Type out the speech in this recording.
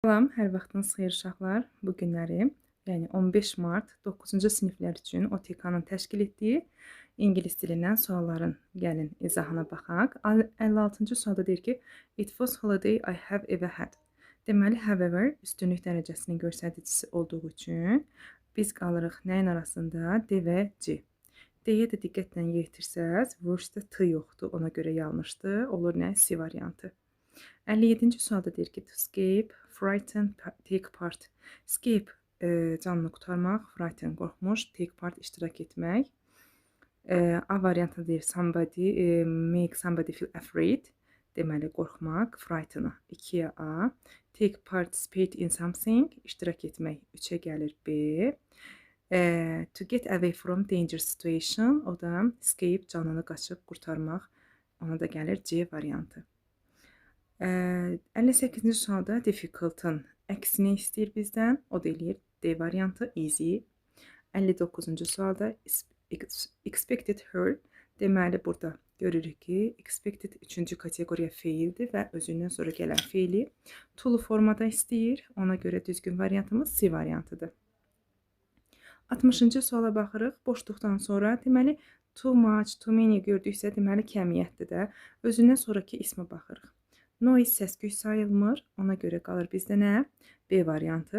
Salam, hər vaxtınız xeyir uşaqlar. Bu günləri, yəni 15 mart 9-cu siniflər üçün OTK-nın təşkil etdiyi ingilis dilindən sualların gəlin izahına baxaq. 56-cı sualda deyir ki, It was holiday I have ever had. Deməli, however, üstünlük dərəcəsinin göstəricisi olduğu üçün biz qalırıq nəyin arasında? D və C. D-yə də diqqətlə yetirsəz, verse-də T yoxdur, ona görə yanlışdır. Olur nə? C variantı. 57-ci sualda deyir ki, to escape, frighten, take part. Escape canını qurtarmaq, frighten qorxmuş, take part iştirak etmək. A variantı deyir somebody, make somebody feel afraid. Deməli qorxmaq, frighten-a 2-yə A. Take participate in something, iştirak etmək 3-ə gəlir B. To get away from dangerous situation, o da escape canını qaçıb qurtarmaq, ona da gəlir C variantı. 58-ci sualda difficult-ın əksini istəyir bizdən. O da eləyir D variantı, easy. 59-cu sualda expected her. Deməli, burada görürük ki, expected 3-cü kateqoriya feildir və özündən sonra gələn feili to-lu formada istəyir. Ona görə düzgün variantımız C variantıdır. 60-cı suala baxırıq. Boşluqdan sonra deməli too much, too many gördüksə deməli kəmiyyətdir də. Özündən sonraki ismə baxırıq. Noise səsküy sayılmır. Ona görə qalır bizdə nə? B variantı.